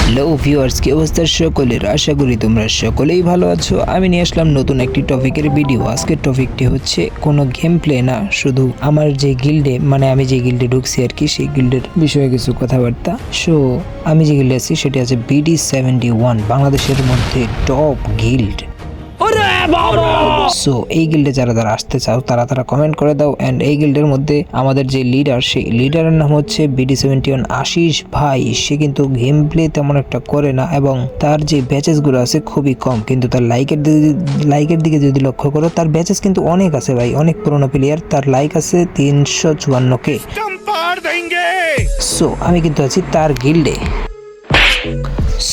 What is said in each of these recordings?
Hello viewers, কি অবস্থা সকলের? আশা করি তোমরা সকলেই ভালো আছো। আমি নিয়ে আসলাম নতুন একটি টপিকের ভিডিও। আজকের টপিকটি হচ্ছে কোনো গেম প্লে না, শুধু আমার যে গিল্ডে আমি যে গিল্ডে ঢুকছি আর কি, সেই গিল্ডের বিষয়ে কিছু কথাবার্তা। সো আমি যে গিল্ডে আছি সেটি আছে BD71, বাংলাদেশের মধ্যে টপ গিল্ড। সো এই গিল্ডে যারা যারা আসতে চাও তারা কমেন্ট করে দাও। এন্ড এই গিল্ডের মধ্যে আমাদের যে লিডার, সেই লিডারের নাম হচ্ছে BD71 আশিস ভাই। সে কিন্তু গেম প্লে তেমন একটা করে না এবং তার যে ব্যাচেস গুলো আছে খুবই কম, কিন্তু তার লাইকের দিকে যদি লক্ষ্য করো, তার ব্যাচেস কিন্তু অনেক আছে ভাই, অনেক পুরনো প্লেয়ার। তার লাইক আছে 354K। সো আমি কিন্তু আছি তার গিল্ডে।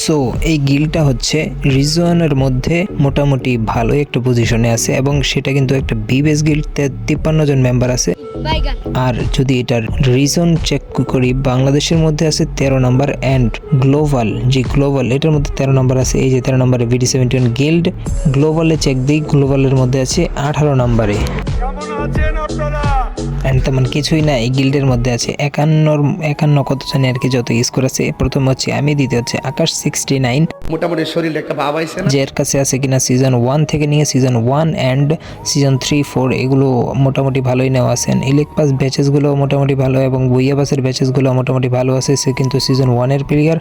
সো এই গিল্ডটা হচ্ছে রিজনের মধ্যে মোটামুটি ভালো একটা পজিশনে আছে এবং সেটা কিন্তু একটা বিবেস গিল্ড, 53 জন মেম্বার আছে। আর যদি এটার রিজন চেক করি, বাংলাদেশের মধ্যে আছে 13 নম্বর এন্ড গ্লোবাল এটার মধ্যে 13 নম্বর আছে। এই যে 13 নম্বরে BD71 গিল্ড। গ্লোবালে চেক দিই, গ্লোবালের মধ্যে আছে 18 নম্বরে। তেমন কিছুই না, এই গিল্ডের মধ্যে আছে 51 কত জানি আর কি, যত স্কোর আছে। প্রথম হচ্ছে আমি, দ্বিতীয় হচ্ছে আকাশ 69। মোটামুটি শরীরে একটা ভাব আইছে না, যার কাছে আছে কিনা সিজন 1 থেকে নিয়ে সিজন 1 এন্ড সিজন 3, 4 এগুলো মোটামুটি ভালোই নেওয়া আছেন। ইলেক পাস ব্যাচেস গুলো মোটামুটি ভালো এবং বইয়া বাসের ব্যাচেস গুলো মোটামুটি ভালো আছে। সে কিন্তু সিজন 1 এর প্লেয়ার।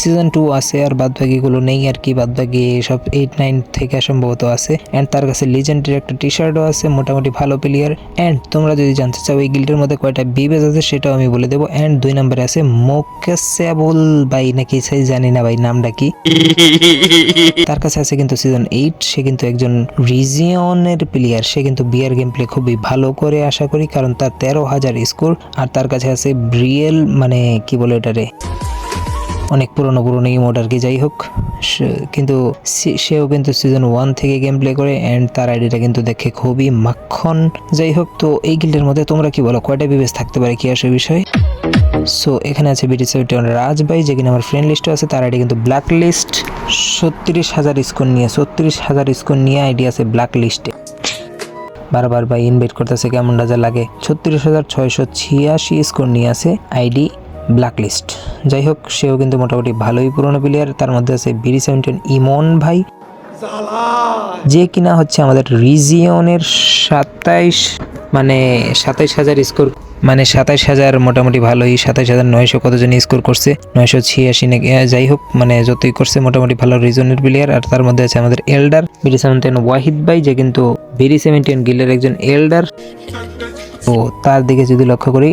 সিজন 2 আছে আর বাদ বাকিগুলো নেই আর কি, বাদ বাকি সব 8, 9 থেকে সম্ভবত আছে। এন্ড তার কাছে লিজেন্ডের একটা টি শার্টও আছে, মোটামুটি ভালো প্লেয়ার। এন্ড তোমরা যদি জানতে চাও এই গিল্ডের মধ্যে কয়টা বিবেজ আছে সেটাও আমি বলে দেবো। এন্ড 2 নম্বরে আছে মোকেসাবুল ভাই নাকি, সেই জানি না ভাই নামটা কি। তার কাছে আছে কিন্তু সিজন 8। সে কিন্তু একজন রিজিয়নের প্লেয়ার। সে কিন্তু বিয়ার গেম প্লে খুবই ভালো করে আশা করি, কারণ তার 13,000 স্কোর। আর তার কাছে আছে ব্রিয়েল, মানে কি বলে এটারে, অনেক পুরনো ইমোট আর কি। যাই হোক, কিন্তু সেও কিন্তু সিজন 1 থেকে গেম প্লে করে এন্ড তার আইডিটা কিন্তু দেখে খুবই মাখন। যাই হোক, তো এই গিল্ডের মধ্যে তোমরা কি বলো, কয়টা বিবেচ থাকতে পারে কি আসে বিষয়? সো এখানে আছে BD71 রাজ ভাই, যে কিনা আমার ফ্রেন্ড লিস্টে আছে। তার আইডি কিন্তু ব্ল্যাক লিস্ট, 36,000 স্কোর নিয়ে আইডি আছে ব্ল্যাক লিস্টে। বারবার ভাই ইনভাইট করতেছে, কেমন রাজা লাগে। 36,686 স্কোর নিয়ে আছে আইডি ব্ল্যাক লিস্ট। যাই হোক, সেও কিন্তু মোটামুটি ভালোই পুরনো প্লেয়ার। তার মধ্যে আছে BD71 ইমন ভাই, যে কিনা হচ্ছে আমাদের রিজিয়নের 27,000 স্কোর, মানে 27,000 মোটামুটি ভালোই, 27,900 কতজন স্কোর করছে, 986 নাকি। যাই হোক, মানে যতই করছে মোটামুটি ভালো রিজনের প্লেয়ার। আর তার মধ্যে আছে আমাদের এল্ডার BD71 ওয়াহিদ ভাই, যে কিন্তু BD71 গিল্ডের একজন এল্ডার। তো তার দিকে যদি লক্ষ্য করি,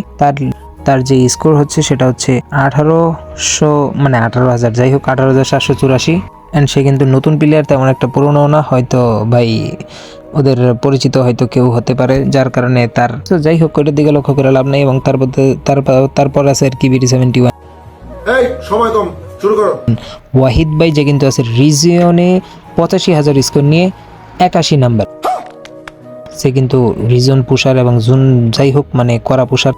তার যে স্কোর হচ্ছে সেটা হচ্ছে 18,000, যাই হোক 18,784। এন্ড সে কিন্তু নতুন প্লেয়ার, তেমন একটা পুরনো না, হয়তো ভাই ওদের পরিচিত হয়তো কেউ হতে পারে, যার কারণে তার। তো যাই হোক, ওইটার দিকে লক্ষ্য করে লাভ নেই। এবং তারপর আছে আর কি BD71 সময় কম, শুরু করো। ওয়াহিদ ভাই, যে কিন্তু আছে রিজিয়নে 85,000 স্কোর নিয়ে 81 নাম্বার। সে কিন্তু রিজন পুষার এবং জুন, যাই হোক মানে করা পুষার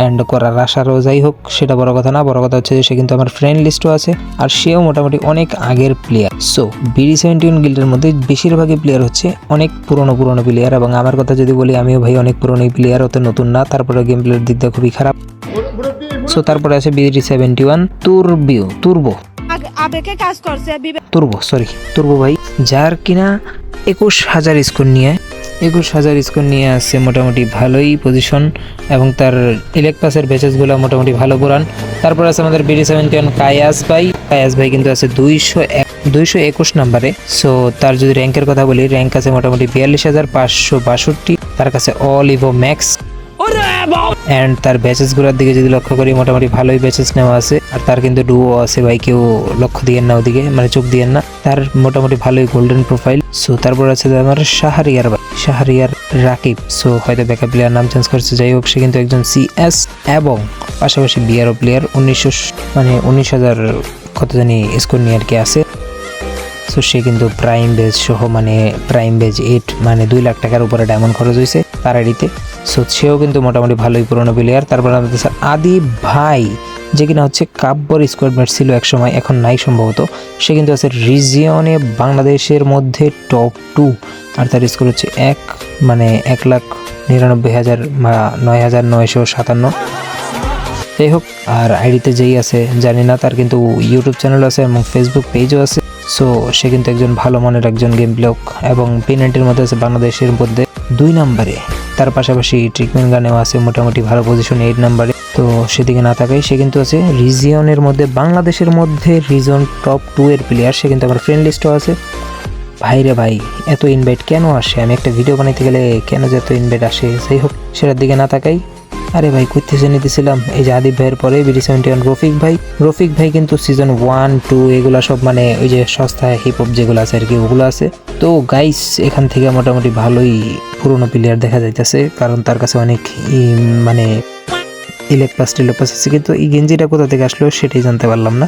এন্ড করার আশারও। যাই হোক, সেটা বড় কথা না, বড় কথা হচ্ছে যে সে কিন্তু আমার ফ্রেন্ড লিস্টও আছে আর সেও মোটামুটি অনেক আগের প্লেয়ার। সো BD71 গিল্ডের মধ্যে বেশিরভাগই প্লেয়ার হচ্ছে অনেক পুরনো প্লেয়ার। এবং আমার কথা যদি বলি, আমিও ভাই অনেক পুরনো প্লেয়ার, অত নতুন না। তারপরে গেম প্লের দিক দিয়ে খুবই খারাপ। সো তারপরে আছে BD71 তুর্বো ভাই, যার কিনা 21,000 স্কোর নিয়ে আছে মোটামুটি ভালোই পজিশন। এবং তার ইলেক পাসের ব্যাচেসগুলো মোটামুটি ভালো পুরান। তারপর আছে আমাদের BD71 কায়াস ভাই কিন্তু আছে 221 নম্বরে। সো তার যদি র্যাঙ্কের কথা বলি, র্যাঙ্ক আছে মোটামুটি 42,562। তার কাছে অল ইভো ম্যাক্স। এন্ড তার ব্যাচেস গুলোর দিকে যদি লক্ষ্য করি, মোটামুটি ভালোই ব্যাচেস নেওয়া আছে। আর তার কিন্তু ডুও আছে ভাই, কেউ লক্ষ্য দিয়েন না ওদিকে, মানে চোখ দিয়েন না। তার মোটামুটি ভালোই গোল্ডেন প্রোফাইল। সো তারপর আছে আমার শাহরিয়ার রাকিব। সো হয়তো ব্যাকআপ প্লেয়ার নাম চেঞ্জ করছে। যাই হোক, সে কিন্তু একজন CS এবং পাশাপাশি বিআরও প্লেয়ার। 19,000 কত জানি স্কোর নিয়ে আর কি আছে। সো সে কিন্তু প্রাইম বেজ সহ, মানে প্রাইম বেজ 8, মানে 2 লাখ টাকার উপরে ডায়মন্ড খরচ হয়েছে তার আইডিতে। সো সেও কিন্তু মোটামুটি ভালোই পুরনো প্লেয়ার। তারপর আমাদের আদি ভাই, যে কিনা হচ্ছে কাব্যর স্কোয়াডমেট ছিল এক সময়, এখন নাই সম্ভবত। সে কিন্তু আছে রিজিয়নে বাংলাদেশের মধ্যে টপ 2। আর তার স্কোর হচ্ছে 1,99,000 বা 9,957। যাই হোক, আর আইডিতে যেই আছে জানি না, তার কিন্তু ইউটিউব চ্যানেল আছে এবং ফেসবুক পেজও আছে। সো সে কিন্তু একজন ভালো মানের একজন গেম প্লেয়ার এবং P90 মধ্যে আছে বাংলাদেশের মধ্যে 2 নম্বরে। তার পাশাপাশি ট্রিটমেন্ট গানেও আছে মোটামুটি ভালো পজিশনে 8 নম্বরে। তো সেদিকে না তাকাই, সে কিন্তু আছে রিজিয়নের মধ্যে, বাংলাদেশের মধ্যে রিজন টপ 2 এর প্লেয়ার। সে কিন্তু আমার ফ্রেন্ড লিস্টও আছে। ভাইরে ভাই, এত ইনভাইট কেন আসে? আমি একটা ভিডিও বানাইতে গেলে কেন যে এত ইনভাইট আসে? যাই হোক, সেটার দিকে না তাকাই। আরে ভাই, কোথেকে নিতেছিলাম? এই যে আদিব ভাইয়ের পরে BD71 রফিক ভাই কিন্তু সিজন 1, 2 এগুলো সব মানে ওই যে সস্তায় হিপহপ যেগুলো আছে আর কি, ওগুলো আছে। তো গাইস, এখান থেকে মোটামুটি ভালোই পুরনো প্লেয়ার দেখা যাইতেছে, কারণ তার কাছে অনেক মানে ইলেক পাস আছে। কিন্তু এই গেঞ্জিটা কোথা থেকে আসলো সেটাই জানতে পারলাম না।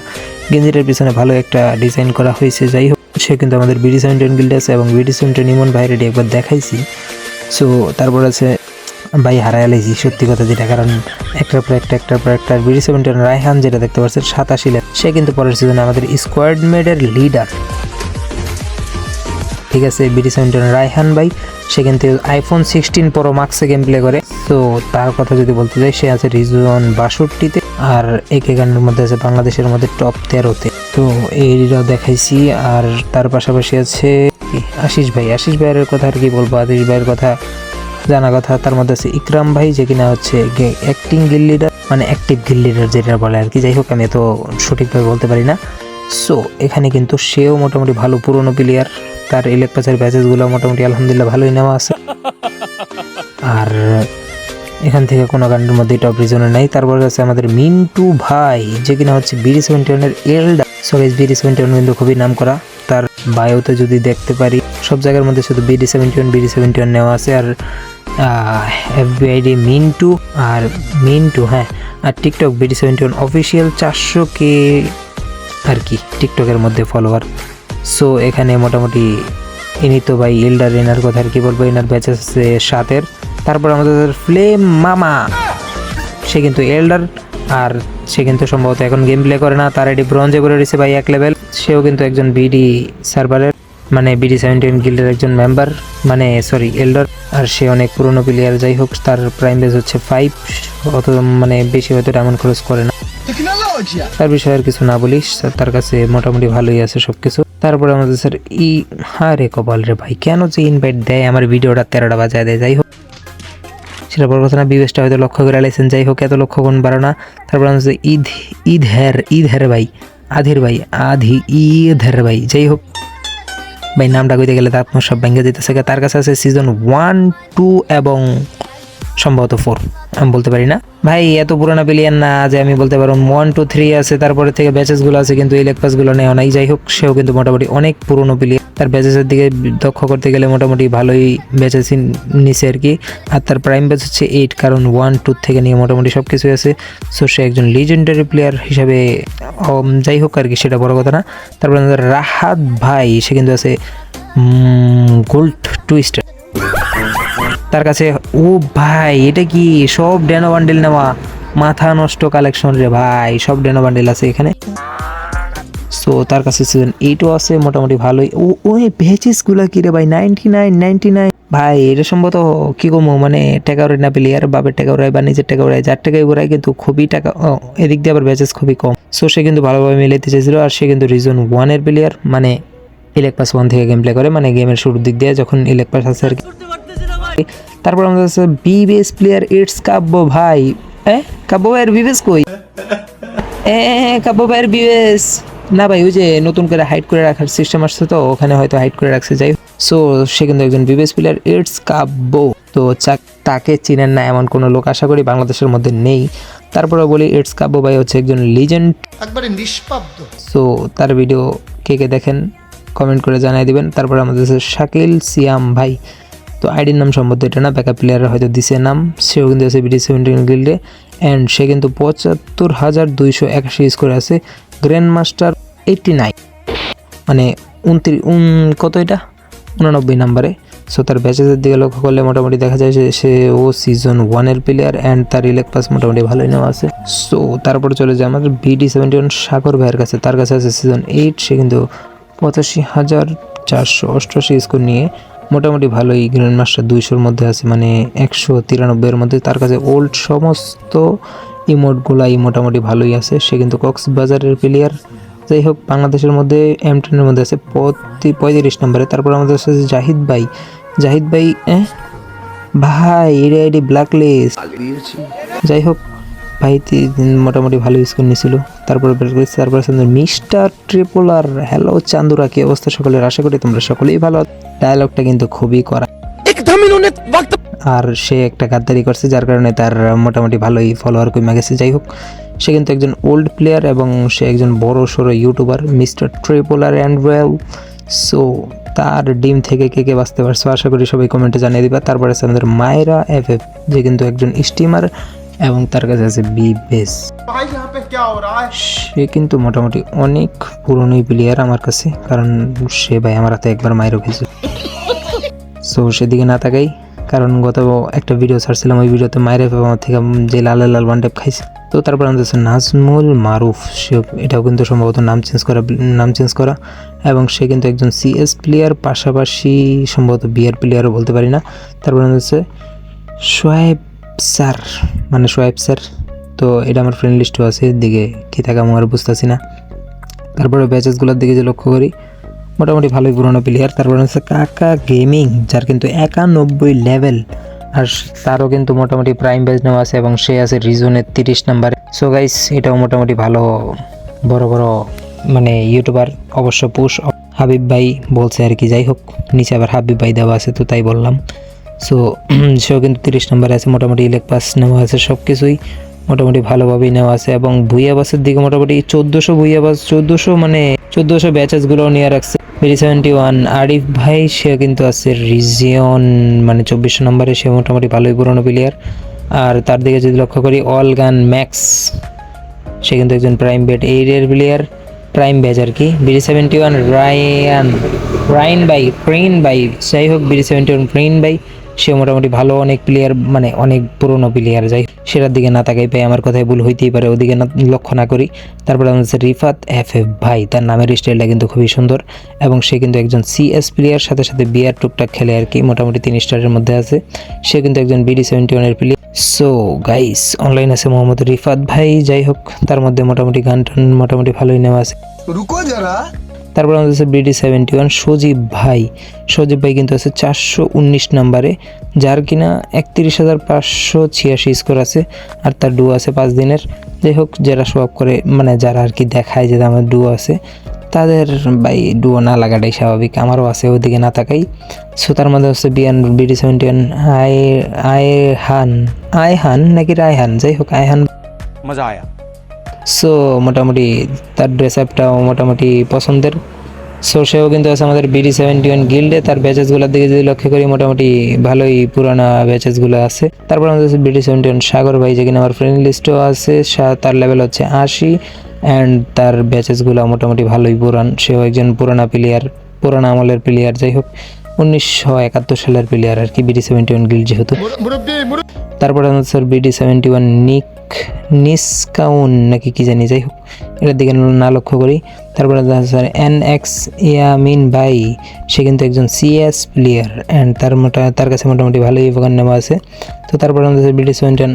গেঞ্জিটার পিছনে ভালো একটা ডিজাইন করা হয়েছে। যাই হোক, সে কিন্তু আমাদের BD71 গিল্ডে আছে এবং BD71 ইমন ভাইয়ের একবার দেখাইছি। সো তারপর আছে ভাই, হারাই লাইছি সত্যি কথা যেটা, কারণ একটার পর একটা BD71 রায়হান যেটা দেখতে পাচ্ছেন 87 লেভেল, সে কিন্তু পরের সিজনে আমাদের স্কোয়াড মেডের লিডার। ঠিক আছে, BD71 রায়হান ভাই, সে কিন্তু iPhone 16 Pro Max game play করে। তো তার কথা যদি বলতে যাই, সে আছে রিজন 62-তে আর একে গানের মধ্যে আছে বাংলাদেশের মধ্যে টপ 13-তে। তো এইটা দেখাইছি। আর তার পাশাপাশি আছে আশিস ভাইয়ের কথা আর কি বলবো, আশিস ভাইয়ের কথা জানা কথা। তার মধ্যে আছে ইকরাম ভাই, যে কিনা হচ্ছে অ্যাক্টিং গিল লিডার, মানে অ্যাক্টিভ গিল লিডার যেটা বলে আর কি। যাই হোক, আমি তো সঠিকভাবে বলতে পারি না। সো এখানে কিন্তু সেও মোটামুটি ভালো পুরনো প্লেয়ার। তার ইলেক পাসের ব্যাচেসগুলো মোটামুটি আলহামদুলিল্লাহ ভালোই নেওয়া আছে। আর এখান থেকে কোনো গানের মধ্যে টপ রিজনে নাই। তারপর আছে আমাদের মিন্টু ভাই, যে কিনা হচ্ছে BD71 এর এলডার। সো গাইস, BD71 কিন্তু খুবই নাম করা। তার বায়োতে যদি দেখতে পারি, সব জায়গার মধ্যে শুধু BD71 নেওয়া আছে। আর FBID মিন্টু, হ্যাঁ। আর টিকটক BD71 অফিসিয়াল 400K আর কি টিকটকের মধ্যে ফলোয়ার। সো এখানে মোটামুটি ইনি তো ভাই এলডার, এনার কথা আর কি বলবো। এনার ব্যাচ আছে 7-এর। তারপর আমাদের ফ্লেম মামা, সে কিন্তু এলডার, আর সে কিন্তু সম্ভবত এখন গেম প্লে করে না। তার এটি ব্রঞ্জে করে রয়েছে ভাই 1 লেভেল। সেও কিন্তু একজন বিডি সার্ভারের মানে BD71 গিল্ডের একজন মেম্বার, মানে সরি এলডার। আর সে অনেক পুরনো প্লেয়ার। যাই হোক, তার প্রাইম বেস হচ্ছে 5, অত মানে বেশি হয়তো ডায়মন্ড খরচ করে না। তার বিষয়ে আর কিছু না বলিস, তার কাছে মোটামুটি ভালোই আছে সবকিছু। তারপরে আমাদের স্যার রে কপাল রে ভাই, কেন যে ইনভাইট দেয় আমার ভিডিওটা 13টা বাজায় দেয়। যাই হোক, সেটা বড় কথা না, বিবেশটা হয়তো লক্ষ্য করে আলাইছেন। যাই হোক, এত লক্ষ্য কোন বাড়ো না। তারপর আমাদের ঈদ ভাই, আধির ভাই। যাই হোক ভাই, নামটা কইতে গেলে তার সব ভেঙে যেতেছে। তার কাছে আছে সিজন 1, 2 এবং সম্ভবত 4, আমি বলতে পারি না ভাই, এত পুরোনো প্লেয়ার না যে আমি বলতে পারবো। 1, 2, 3 আছে, তারপরে থেকে ব্যাচেসগুলো আছে, কিন্তু ইলেক পাসগুলো নেওয়া নাই। যাই হোক, সেও কিন্তু মোটামুটি অনেক পুরোনো প্লেয়ার। তার ব্যাচেসের দিকে দক্ষ করতে গেলে মোটামুটি ভালোই ব্যাচেস নিচে আর কি। আর তার প্রাইম ব্যাচ হচ্ছে 8, কারণ 1, 2 থেকে নিয়ে মোটামুটি সব কিছু আছে। সো সে একজন লিজেন্ডারি প্লেয়ার হিসাবে, যাই হোক আর কি, সেটা বড় কথা না। তারপরে আমাদের রাহাত ভাই, সে কিন্তু আছে গোল্ড টুইস্টার। তার কাছে ভাই, এটা কি সব ডেনো বান্ডেল নেওয়া, মাথা নষ্ট কালেকশন রে ভাই, সব ডেনো বান্ডেল আছে এখানে। সো তার কাছে সিজন 8ও আছে, মোটামুটি ভালোই। ওই ভেচিসগুলো কি রে ভাই, 99 ভাই, এটা সম্ভবত কি কমো মানে টাকা উড়াই না প্লেয়ার, বাপের টাকা উড়াই বা নিজের টাকা উড়াই, যার টাকায় উড়াই কিন্তু খুবই টাকা। এদিক দিয়ে আবার ব্যাচেস খুবই কম। সো সে কিন্তু ভালোভাবে মিলাইতে চাইছিল। আর সে কিন্তু রিজন 1 এর প্লেয়ার, মানে ইলেক পাস 1 থেকে গেম প্লে করে, মানে গেমের শুরুর দিক দিয়ে যখন ইলেক পাস আছে আর কি। তারপর আমাদের আছে বিবেস প্লেয়ার ইটস কাব্য ভাই। কাব্য ভাইয়ের বিবেস কই? কাব্য ভাইয়ের বিবেস না ভাই, ওই যে নতুন করে হাইড করে রাখার সিস্টেম আসছে, তো ওখানে হয়তো হাইড করে রাখছে। যাই হোক, সো সে কিন্তু একজন বিবেস প্লেয়ার ইটস কাব্য। তো তাকে চিনেন না এমন কোনো লোক আশা করি বাংলাদেশের মধ্যে নেই। তারপরে বলি, ইটস কাব্য ভাই হচ্ছে একজন লিজেন্ড, একবারে নিষ্পাব্দ। সো তার ভিডিও কে দেখেন কমেন্ট করে জানিয়ে দিবেন। তারপর আমাদের শাকিল সিয়াম ভাই, তো আইডির নাম সম্বন্ধে এটা না, ব্যাকআপ প্লেয়ার হয়তো দিছে নাম। সেও কিন্তু আছে BD71 গিল্ডে, অ্যান্ড সে কিন্তু 75,281 স্কোর আছে, গ্র্যান্ড মাস্টার 89, মানে 29 কত এটা 89 নাম্বারে। সো তার ব্যাচেসের দিকে লক্ষ্য করলে মোটামুটি দেখা যায় যে ও সিজন 1 এর প্লেয়ার, অ্যান্ড তার ইলেক পাস মোটামুটি ভালোই নেওয়া আছে। সো তারপরে চলে যায় আমাদের BD71 সাগর ভাইয়ের কাছে। তার কাছে আছে সিজন 8, সে কিন্তু 85,488 স্কোর নিয়ে মোটামুটি ভালোই গ্র্যান্ড মাস্টার 200-র মধ্যে আছে, মানে 193-এর মধ্যে। তার কাছে ওল্ড সমস্ত ইমোটগুলাই মোটামুটি ভালোই আছে। সে কিন্তু কক্সবাজারের প্লেয়ার। যাই হোক, বাংলাদেশের মধ্যে M10-এর মধ্যে আছে 35 নম্বরে। তারপর আমাদের আছে জাহিদ ভাই। জাহিদ ভাই ভাই এডি ব্ল্যাক লিস্ট। যাই হোক ভাই মোটামুটি ভালো স্কোর নিয়েছিল। তারপরে মিস্টার ট্রিপলার। হ্যালো চান্দুরা, কি অবস্থা সকলের? আশা করি তোমরা সকলেই ভালো। ডায়লগটা কিন্তু খুবই কড়া, আর সে একটা গাদ্দারি করছে যার কারণে তার মোটামুটি ভালোই ফলোয়ার কমে গেছে। যাই হোক, সে কিন্তু একজন ওল্ড প্লেয়ার এবং সে একজন বড় সড়ো YouTuber, mister Tripler and well. So তার ডিম থেকে কে কে বাঁচতে পারছো আশা করি সবাই কমেন্টে জানিয়ে দিবা। তারপরে আছে আমাদের মায়েরা FF, যে কিন্তু একজন স্টিমার এবং তার কাছে আছে বিবেস। সে কিন্তু মোটামুটি অনেক পুরনো প্লেয়ার আমার কাছে, কারণ সে ভাই আমার হাতে একবার মায়েরও খেয়েছে। সো সেদিকে না তাকাই, কারণ গত একটা ভিডিও ছাড়ছিলাম, ওই ভিডিওতে মায়ের আমার থেকে যে লাল লাল ওয়ান ট্যাপ খাইছে। তো তারপর আমাদের আছে নাজমুল মারুফ। সে এটাও কিন্তু সম্ভবত নাম চেঞ্জ করা এবং সে কিন্তু একজন CS প্লেয়ার, পাশাপাশি সম্ভবত BR প্লেয়ারও বলতে পারি না। তারপর আমাদের আছে সোয়েব স্যার। তো এটা আমার ফ্রেন্ড লিস্টও আছে, দিকে কী থাকা আমার বুঝতেছি না। তারপরে ব্যাচেসগুলোর দিকে যে লক্ষ্য করি, মোটামুটি ভালোই পুরোনো প্লেয়ার। তারপরে হচ্ছে কাকা গেমিং, যার কিন্তু 91 লেভেল, আর তারও কিন্তু মোটামুটি প্রাইম ব্যাচ নেওয়া আছে এবং সে আছে রিজনের 30 নম্বরে। সো গাইস, এটাও মোটামুটি ভালো বড় মানে ইউটিউবার। অবশ্য পুশ হাবিব ভাই বলছে আর কি। যাই হোক, নিচে আবার হাবিব ভাই দেওয়া আছে, তো তাই বললাম। সো সেও কিন্তু 30 নম্বরে আছে। মোটামুটি ইলেক পাস নেওয়া আছে, সব কিছুই মোটামুটি ভালোভাবেই নেওয়া আছে। এবং ভুইয়া বাসের দিকে মোটামুটি 1400 ভুইয়া বাস, 1400 ব্যাচেসগুলোও নিয়ে রাখছে। BD71 আরিফ ভাই, সে কিন্তু আছে রিজিয়ন মানে 2400 নম্বরে। সে মোটামুটি ভালোই পুরনো প্লেয়ার। আর তার দিকে যদি লক্ষ্য করি, অল গান ম্যাক্স, সে কিন্তু একজন প্রাইম ব্যাট এর প্লেয়ার, প্রাইম ব্যাচ আর কি। BD71 প্রিন ভাই। যাই হোক, BD71 প্রিন ভাই, সে মোটামুটি ভালো অনেক প্লেয়ার, মানে অনেক পুরনো প্লেয়ার। যাই সেটার দিকে না তাকাই পাই, আমার কথায় ভুল হইতেই পারে, ওদিকে না লক্ষ্য না করি। তারপরে আমাদের হচ্ছে রিফাত FF ভাই, তার নামের স্টাইলটা কিন্তু খুবই সুন্দর এবং সে কিন্তু একজন CS প্লেয়ার, সাথে সাথে BR টুকটাক খেলে আর কি। মোটামুটি 3 স্টারের মধ্যে আছে। সে কিন্তু একজন BD71 player. So guys, online আছে মোহাম্মদ রিফাত ভাই। যাই হোক, তার মধ্যে মোটামুটি গান মোটামুটি ভালোই নেওয়া আছে। তারপর আমাদের আছে BD71 সজীব ভাই কিন্তু আছে 419 নম্বরে, যার কিনা 31,586 স্কোর আছে, আর তার ডুও আছে 5 দিনের। যাই হোক, যারা শো আপ করে, মানে যারা আর কি দেখায় যে আমার ডুও আছে, তাদের ভাই ডুও না লাগাটাই স্বাভাবিক। আমারও আছে, ওদিকে না তাকাই। সো তার মধ্যে হচ্ছে BD71 আয়হান নাকি রায়হান, যাই হোক আয়হান, মজা আয়া। সো মোটামুটি তার ড্রেস আপটাও মোটামুটি পছন্দের। সো সেও কিন্তু আছে আমাদের BD71 গিল্ডে। তার ব্যাচেসগুলোর দিকে যদি লক্ষ্য করি, মোটামুটি ভালোই পুরানা ব্যাচেসগুলো আছে। তারপর আমাদের BD71 সাগর ভাই, যে কিনা আমার ফ্রেন্ড লিস্টও আছে। তার লেভেল হচ্ছে 80 অ্যান্ড তার ব্যাচেসগুলো মোটামুটি ভালোই পুরান। সেও একজন পুরানা প্লেয়ার, পুরানা আমলের প্লেয়ার। যাই হোক, 1971 সালের প্লেয়ার আর কি, BD71 গিল্ড যেহেতু। তারপরে আমাদের BD71 নিসকাউন নাকি কি জানি, যাই হোক এটার দিকে না লক্ষ্য করি। তারপরে স্যার NX ইয়ামিন ভাই, সে কিন্তু একজন CS প্লেয়ার অ্যান্ড তার কাছে মোটামুটি ভালোই উপকার নেওয়া আছে। তো তারপরে আমাদের BD71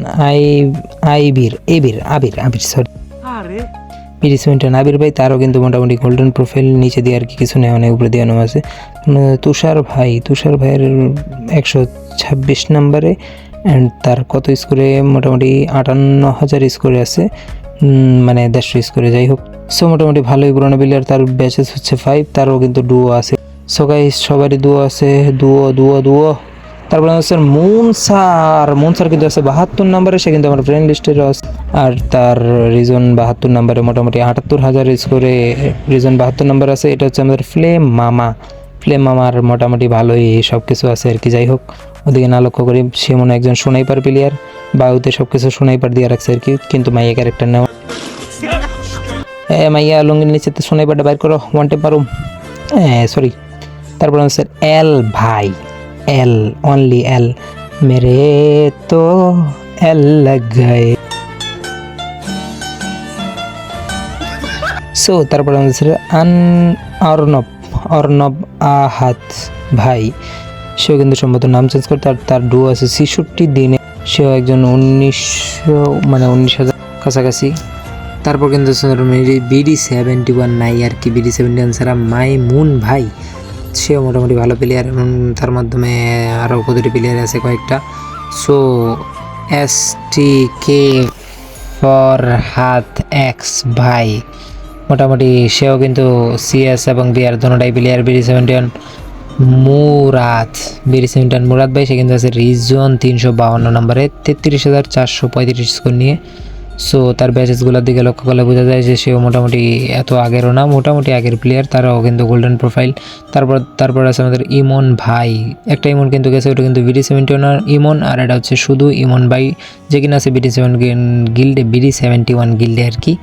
আবির আবির ভাই, তারও কিন্তু মোটামুটি গোল্ডেন প্রোফাইল, নিচে দিয়ে আর কি কিছু নেওয়া নেই, উপরে দিয়ে নেওয়া আছে। তুষার ভাইয়ের 126 নম্বরে অ্যান্ড তার কত স্কোরে, মোটামুটি 58,000 স্কোরে আছে, মানে 150 স্কোরে। যাই হোক, সো মোটামুটি ভালোই পুরোনো প্লেয়ার। তার ব্যাচেস হচ্ছে 5, তারও কিন্তু ডুও আছে। সো গাইস, সবারই ডুও আছে, ডুও। তারপরে হচ্ছে মুনসার কিন্তু আছে 72 নম্বরে, সে কিন্তু আমার ফ্রেন্ড লিস্টের আছে। আর তার রিজন 72 নম্বরে, মোটামুটি 78,000 স্কোরে রিজন 72 নম্বর আছে। এটা হচ্ছে আমাদের ফ্লেম মামার মোটামুটি ভালোই সব কিছু আছে আর কি। যাই হোক, ওদিকে না লক্ষ্য করি, সে মনে একজন সোনাইপার প্লেয়ার, বায়ুতে সব কিছু সোনাইপার দিয়ে রাখছে আর কি, কিন্তু মাইয়া ক্যারেক্টার নেওয়া। মাইয়া লুঙ্গির নিচে সোনাইপারটা বাইর করো, ওয়ান টেপ মারুম, সরি। তারপর হচ্ছে এল অনলি এল মেরে তো এল লাগ গায়ে। সো তারপর হচ্ছে অর্ণব আহাত ভাই, সেও কিন্তু সম্ভবত নাম চেঞ্জ করতে। আর তার ডুও আছে 66 দিনে। সেও একজন 19,000 কাছাকাছি। তারপর কিন্তু BD71 নাই আর কি, BD71 ছাড়া মাইমুন ভাই, সেও মোটামুটি ভালো প্লেয়ার এবং তার মাধ্যমে আরও কতটি প্লেয়ার আছে কয়েকটা। সো STK ফরহাদ এক্স ভাই মোটামুটি সেও কিন্তু CS এবং বিআর দোনোটাই প্লেয়ার। BD71 মুরাদ ভাই, সে কিন্তু আছে রিজন 352 নম্বরে 33,435 স্কোর নিয়ে। সো তার ব্যাচেসগুলোর দিকে লক্ষ্য করলে বোঝা যায় যে সেও মোটামুটি এত আগেরও না, মোটামুটি আগের প্লেয়ার, তারাও কিন্তু গোল্ডেন প্রোফাইল। তারপর আছে আমাদের ইমন ভাই, একটা ইমন কিন্তু গেছে, ওটা কিন্তু BD71 ইমন, আর এটা হচ্ছে শুধু ইমন ভাই যে কিনা আছে BD71 গিল্ডে আর কি।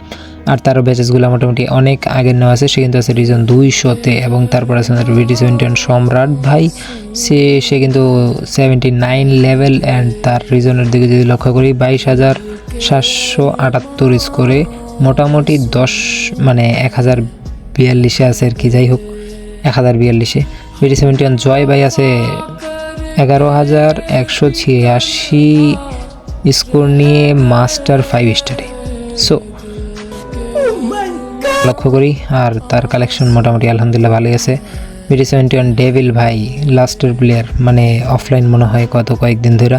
আর তারও ব্যাচেসগুলো মোটামুটি অনেক আগের নেওয়া আছে, সে কিন্তু আছে রিজন 200-তে। এবং তারপর আছে আমাদের BD71 সম্রাট ভাই, সে কিন্তু 79 লেভেল, অ্যান্ড তার রিজনের দিকে যদি লক্ষ্য করি 22,778 স্কোরে মোটামুটি 1042 আছে আর কি। যাই হোক 1042-এ BD71 জয় ভাই আছে 11,186 স্কোর নিয়ে মাস্টার 5 স্টারে। সো লক্ষ্য করি, আর তার কালেকশন মোটামুটি আলহামদুলিল্লাহ ভালোই আছে। BD71 ডেভিল ভাই লাস্টের প্লেয়ার, মানে অফলাইন মনে হয় কয়েকদিন ধরে।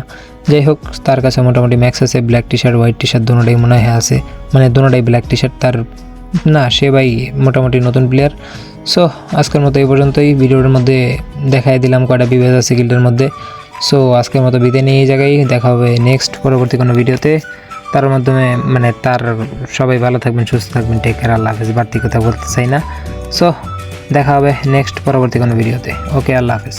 যাই হোক তার কাছে মোটামুটি ম্যাক্স আছে, black T shirt white T shirt দোনোটাই মনে হয় আছে, মানে দোনোটাই ব্ল্যাক টি শার্ট তার না, সে ভাই মোটামুটি নতুন প্লেয়ার। সো আজকের মতো এই পর্যন্তই, ভিডিওর মধ্যে দেখাই দিলাম কয়টা বিভেদ আছে গিল্ডের মধ্যে। সো আজকের মতো বিদায় নিয়ে এই জায়গায় দেখা হবে নেক্সট পরবর্তী কোনো ভিডিওতে। তার মাধ্যমে মানে সবাই ভালো থাকবেন, সুস্থ থাকবেন, টেক কেয়ার, আল্লাহ হাফেজ। বাড়তি কথা বলতে চাই না। সো দেখা হবে নেক্সট পরবর্তী কোনো ভিডিওতে। ওকে, আল্লাহ হাফেজ।